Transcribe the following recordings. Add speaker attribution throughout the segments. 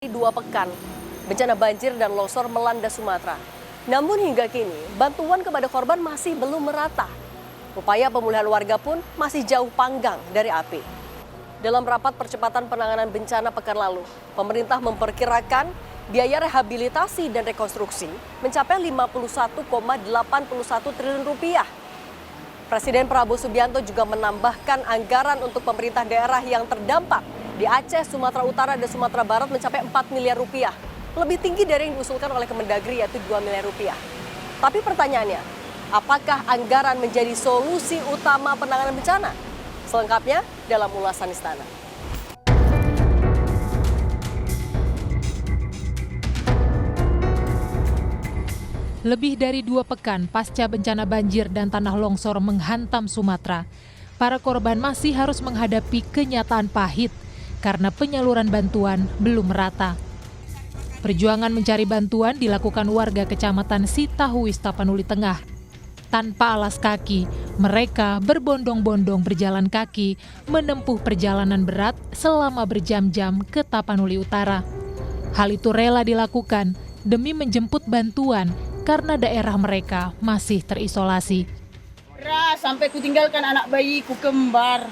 Speaker 1: dari 2 pekan, bencana banjir dan longsor melanda Sumatera. Namun hingga kini, bantuan kepada korban masih belum merata. Upaya pemulihan warga pun masih jauh panggang dari api. Dalam rapat percepatan penanganan bencana pekan lalu, pemerintah memperkirakan biaya rehabilitasi dan rekonstruksi mencapai 51,81 triliun rupiah. Presiden Prabowo Subianto juga menambahkan anggaran untuk pemerintah daerah yang terdampak di Aceh, Sumatera Utara, dan Sumatera Barat mencapai 4 miliar rupiah. Lebih tinggi dari yang diusulkan oleh Kemendagri yaitu 2 miliar rupiah. Tapi pertanyaannya, apakah anggaran menjadi solusi utama penanganan bencana? Selengkapnya dalam ulasan Istana.
Speaker 2: Lebih dari 2 pekan pasca bencana banjir dan tanah longsor menghantam Sumatera, para korban masih harus menghadapi kenyataan pahit karena penyaluran bantuan belum merata. Perjuangan mencari bantuan dilakukan warga Kecamatan Sitahuis, Tapanuli Tengah. Tanpa alas kaki, mereka berbondong-bondong berjalan kaki menempuh perjalanan berat selama berjam-jam ke Tapanuli Utara. Hal itu rela dilakukan demi menjemput bantuan karena daerah mereka masih terisolasi.
Speaker 3: Sampai kutinggalkan anak bayiku kembar.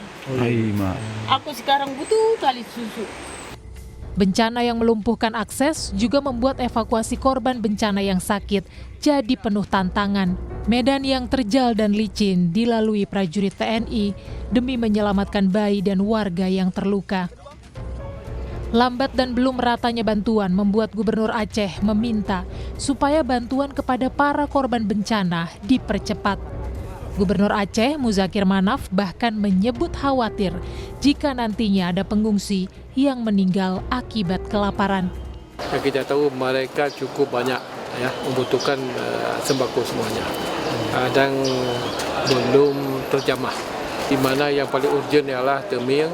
Speaker 3: Aku sekarang butuh kali susu.
Speaker 2: Bencana yang melumpuhkan akses juga membuat evakuasi korban bencana yang sakit jadi penuh tantangan. Medan yang terjal dan licin dilalui prajurit TNI demi menyelamatkan bayi dan warga yang terluka. Lambat dan belum meratanya bantuan membuat Gubernur Aceh meminta supaya bantuan kepada para korban bencana dipercepat. Gubernur Aceh Muzakir Manaf bahkan menyebut khawatir jika nantinya ada pengungsi yang meninggal akibat kelaparan.
Speaker 4: Kita tahu mereka cukup banyak ya membutuhkan sembako semuanya dan belum terjamah. Di mana yang paling urgent ialah Teming,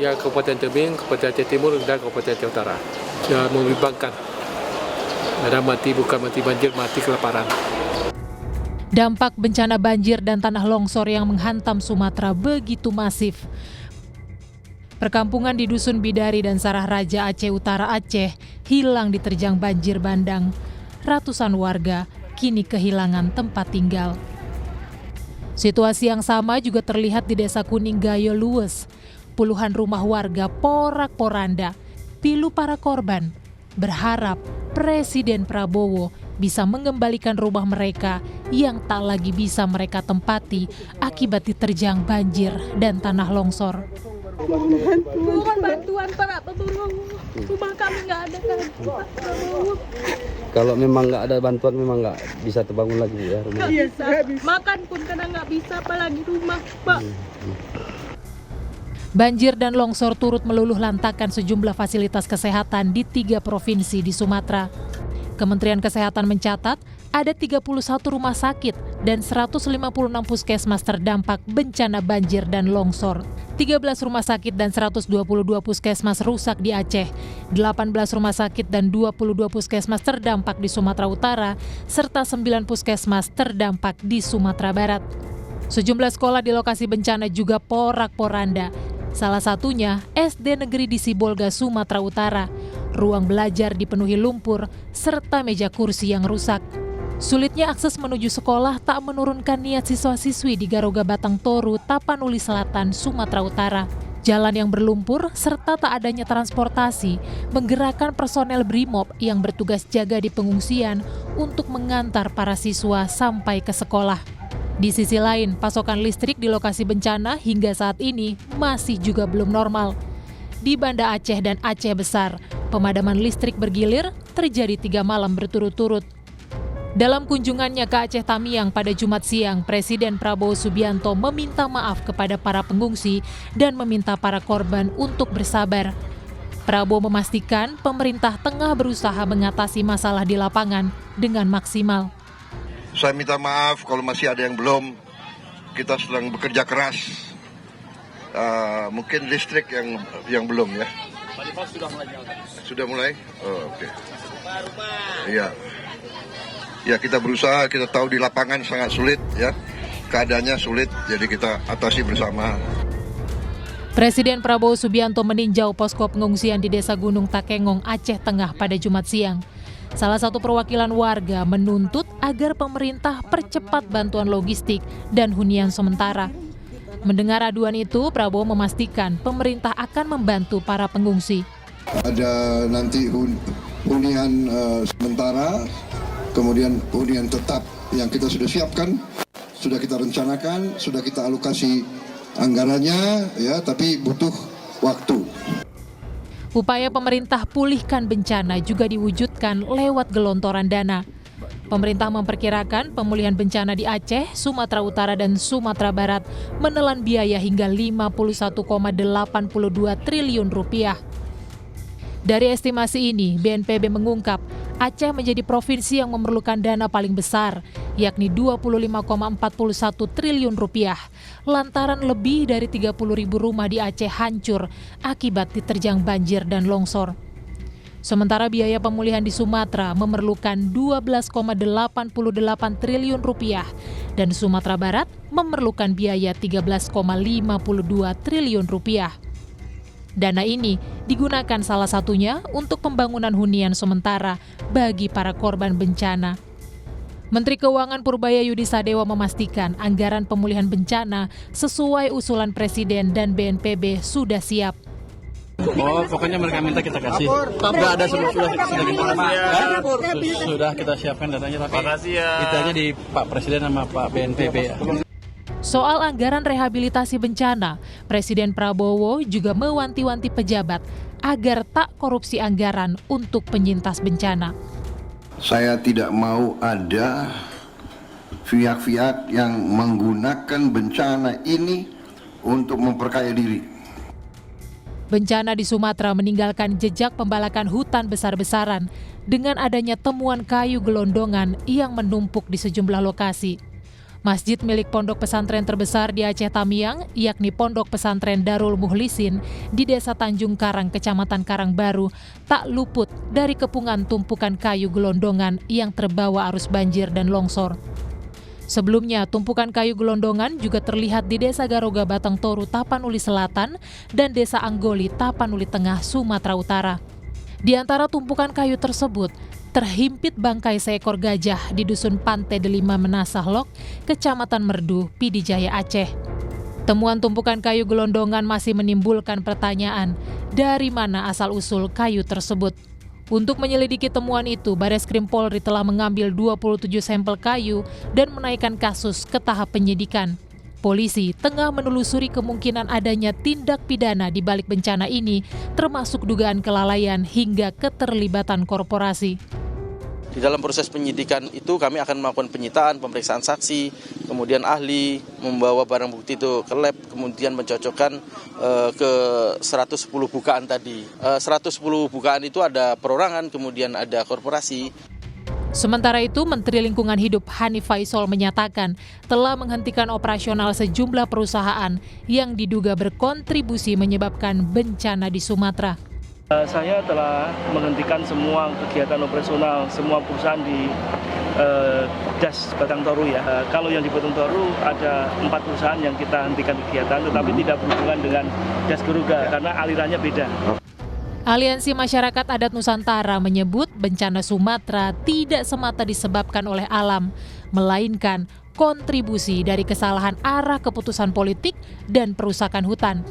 Speaker 4: ya Kabupaten Tebing, Kabupaten Aceh Timur dan Kabupaten Aceh Utara. Ya, membimbangkan. Ada mati bukan mati banjir, mati kelaparan.
Speaker 2: Dampak bencana banjir dan tanah longsor yang menghantam Sumatera begitu masif. Perkampungan di Dusun Bidari dan Sarah Raja Aceh Utara Aceh hilang diterjang banjir bandang. Ratusan warga kini kehilangan tempat tinggal. Situasi yang sama juga terlihat di Desa Kuning Gayo Luwes. Puluhan rumah warga porak-poranda, pilu para korban, berharap Presiden Prabowo bisa mengembalikan rumah mereka yang tak lagi bisa mereka tempati akibat diterjang banjir dan tanah longsor.
Speaker 3: Mohon bantuan para penolong. Rumah kami nggak ada kan.
Speaker 5: Kalau memang nggak ada bantuan memang nggak bisa terbangun lagi ya rumah.
Speaker 3: Nggak bisa. Makan pun kadang nggak bisa, apalagi rumah, Pak.
Speaker 2: Banjir dan longsor turut meluluh lantakan sejumlah fasilitas kesehatan di 3 provinsi di Sumatera. Kementerian Kesehatan mencatat ada 31 rumah sakit dan 156 puskesmas terdampak bencana banjir dan longsor. 13 rumah sakit dan 122 puskesmas rusak di Aceh, 18 rumah sakit dan 22 puskesmas terdampak di Sumatera Utara, serta 9 puskesmas terdampak di Sumatera Barat. Sejumlah sekolah di lokasi bencana juga porak-poranda. Salah satunya SD Negeri di Sibolga, Sumatera Utara. Ruang belajar dipenuhi lumpur serta meja kursi yang rusak. Sulitnya akses menuju sekolah tak menurunkan niat siswa-siswi di Garoga Batang Toru, Tapanuli Selatan, Sumatera Utara. Jalan yang berlumpur serta tak adanya transportasi menggerakkan personel BRIMOB yang bertugas jaga di pengungsian untuk mengantar para siswa sampai ke sekolah. Di sisi lain, pasokan listrik di lokasi bencana hingga saat ini masih juga belum normal. Di Banda Aceh dan Aceh Besar, pemadaman listrik bergilir terjadi 3 malam berturut-turut. Dalam kunjungannya ke Aceh Tamiang pada Jumat siang, Presiden Prabowo Subianto meminta maaf kepada para pengungsi dan meminta para korban untuk bersabar. Prabowo memastikan pemerintah tengah berusaha mengatasi masalah di lapangan dengan maksimal.
Speaker 6: Saya minta maaf kalau masih ada yang belum. Kita sedang bekerja keras. Mungkin listrik yang belum ya. Sudah mulai? Oh, oke. Iya. Ya, kita berusaha, kita tahu di lapangan sangat sulit ya. Keadaannya sulit, jadi kita atasi bersama.
Speaker 2: Presiden Prabowo Subianto meninjau posko pengungsian di Desa Gunung Takengong, Aceh Tengah pada Jumat siang. Salah satu perwakilan warga menuntut agar pemerintah percepat bantuan logistik dan hunian sementara. Mendengar aduan itu, Prabowo memastikan pemerintah akan membantu para pengungsi.
Speaker 6: Ada nanti hunian sementara, kemudian hunian tetap yang kita sudah siapkan, sudah kita rencanakan, sudah kita alokasi anggarannya, ya, tapi butuh waktu.
Speaker 2: Upaya pemerintah pulihkan bencana juga diwujudkan lewat gelontoran dana. Pemerintah memperkirakan pemulihan bencana di Aceh, Sumatera Utara, dan Sumatera Barat menelan biaya hingga 51,82 triliun rupiah. Dari estimasi ini, BNPB mengungkap Aceh menjadi provinsi yang memerlukan dana paling besar, yakni 25,41 triliun rupiah, lantaran lebih dari 30.000 rumah di Aceh hancur akibat diterjang banjir dan longsor. Sementara biaya pemulihan di Sumatera memerlukan 12,88 triliun rupiah dan Sumatera Barat memerlukan biaya 13,52 triliun rupiah. Dana ini digunakan salah satunya untuk pembangunan hunian sementara bagi para korban bencana. Menteri Keuangan Purbaya Yudi Sadewa memastikan anggaran pemulihan bencana sesuai usulan Presiden dan BNPB sudah siap.
Speaker 7: Oh, pokoknya mereka minta kita kasih. Sudah ada sudah kita siapkan dananya, tapi itu aja di Pak Presiden sama Pak BNPB ya.
Speaker 2: Soal anggaran rehabilitasi bencana, Presiden Prabowo juga mewanti-wanti pejabat agar tak korupsi anggaran untuk penyintas bencana.
Speaker 6: Saya tidak mau ada pihak-pihak yang menggunakan bencana ini untuk memperkaya diri.
Speaker 2: Bencana di Sumatera meninggalkan jejak pembalakan hutan besar-besaran dengan adanya temuan kayu gelondongan yang menumpuk di sejumlah lokasi. Masjid milik pondok pesantren terbesar di Aceh Tamiang, yakni Pondok Pesantren Darul Mukhlisin di Desa Tanjung Karang, Kecamatan Karangbaru, tak luput dari kepungan tumpukan kayu gelondongan yang terbawa arus banjir dan longsor. Sebelumnya, tumpukan kayu gelondongan juga terlihat di Desa Garoga Batang Toru, Tapanuli Selatan, dan Desa Anggoli, Tapanuli Tengah, Sumatera Utara. Di antara tumpukan kayu tersebut, terhimpit bangkai seekor gajah di Dusun Pantai Delima Menasahlok, Kecamatan Merdu, Pidijaya, Aceh. Temuan tumpukan kayu gelondongan masih menimbulkan pertanyaan, dari mana asal-usul kayu tersebut? Untuk menyelidiki temuan itu, Bareskrim Polri telah mengambil 27 sampel kayu dan menaikkan kasus ke tahap penyidikan. Polisi tengah menelusuri kemungkinan adanya tindak pidana di balik bencana ini, termasuk dugaan kelalaian hingga keterlibatan korporasi.
Speaker 8: Di dalam proses penyidikan itu kami akan melakukan penyitaan, pemeriksaan saksi, kemudian ahli, membawa barang bukti itu ke lab, kemudian mencocokkan ke 110 bukaan tadi. 110 bukaan itu ada perorangan, kemudian ada korporasi.
Speaker 2: Sementara itu, Menteri Lingkungan Hidup Hanif Faisal menyatakan telah menghentikan operasional sejumlah perusahaan yang diduga berkontribusi menyebabkan bencana di Sumatera.
Speaker 9: Saya telah menghentikan semua kegiatan operasional semua perusahaan di Das Batang Toru ya. Kalau yang di Batang Toru ada 4 perusahaan yang kita hentikan kegiatan, tetapi tidak berhubungan dengan Das Garoga karena alirannya beda.
Speaker 2: Aliansi Masyarakat Adat Nusantara menyebut bencana Sumatera tidak semata disebabkan oleh alam, melainkan kontribusi dari kesalahan arah keputusan politik dan perusakan hutan.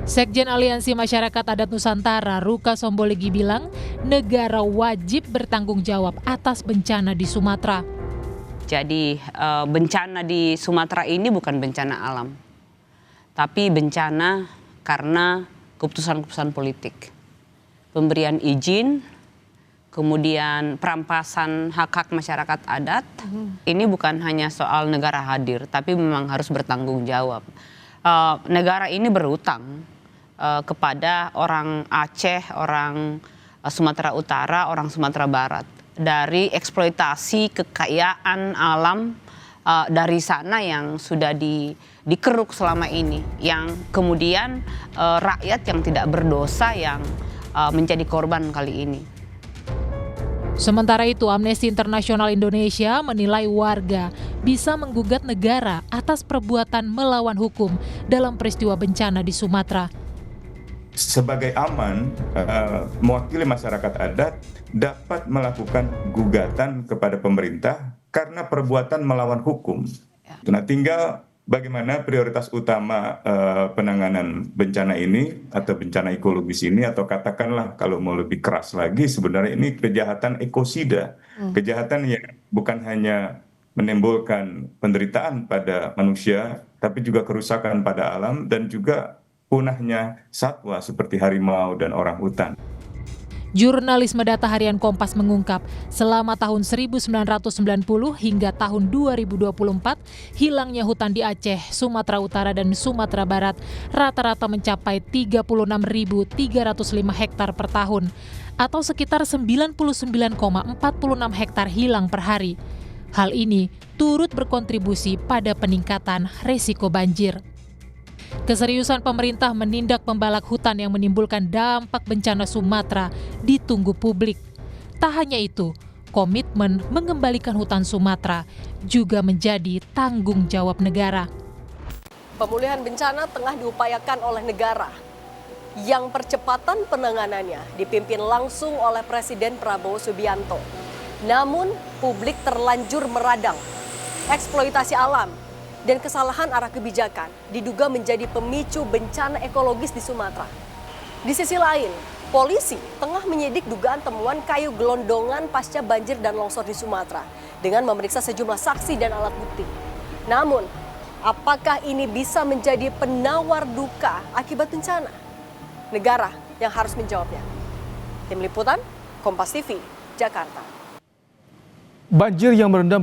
Speaker 2: Sekjen Aliansi Masyarakat Adat Nusantara, Ruka Sombolegi bilang, negara wajib bertanggung jawab atas bencana di Sumatera.
Speaker 10: Jadi bencana di Sumatera ini bukan bencana alam, tapi bencana karena keputusan-keputusan politik. Pemberian izin, kemudian perampasan hak-hak masyarakat adat, ini bukan hanya soal negara hadir, tapi memang harus bertanggung jawab. Negara ini berutang kepada orang Aceh, orang Sumatera Utara, orang Sumatera Barat. Dari eksploitasi kekayaan alam dari sana yang sudah dikeruk selama ini. Yang kemudian rakyat yang tidak berdosa yang menjadi korban kali ini.
Speaker 2: Sementara itu, Amnesty International Indonesia menilai warga bisa menggugat negara atas perbuatan melawan hukum dalam peristiwa bencana di Sumatera.
Speaker 11: sebagai aman, mewakili masyarakat adat dapat melakukan gugatan kepada pemerintah karena perbuatan melawan hukum. Nah, tinggal bagaimana prioritas utama penanganan bencana ini atau bencana ekologis ini, atau katakanlah kalau mau lebih keras lagi, sebenarnya ini kejahatan ekosida, kejahatan yang bukan hanya menimbulkan penderitaan pada manusia, tapi juga kerusakan pada alam dan juga punahnya satwa seperti harimau dan orang hutan.
Speaker 2: Jurnalisme Data Harian Kompas mengungkap, selama tahun 1990 hingga tahun 2024, hilangnya hutan di Aceh, Sumatera Utara, dan Sumatera Barat rata-rata mencapai 36.305 hektar per tahun, atau sekitar 99,46 hektar hilang per hari. Hal ini turut berkontribusi pada peningkatan resiko banjir. Keseriusan pemerintah menindak pembalak hutan yang menimbulkan dampak bencana Sumatera ditunggu publik. Tak hanya itu, komitmen mengembalikan hutan Sumatera juga menjadi tanggung jawab negara.
Speaker 1: Pemulihan bencana tengah diupayakan oleh negara, yang percepatan penanganannya dipimpin langsung oleh Presiden Prabowo Subianto. Namun, publik terlanjur meradang. Eksploitasi alam dan kesalahan arah kebijakan diduga menjadi pemicu bencana ekologis di Sumatera. Di sisi lain, polisi tengah menyidik dugaan temuan kayu gelondongan pasca banjir dan longsor di Sumatera dengan memeriksa sejumlah saksi dan alat bukti. Namun, apakah ini bisa menjadi penawar duka akibat bencana? Negara yang harus menjawabnya. Tim Liputan, Kompas TV, Jakarta.
Speaker 12: Banjir yang merendam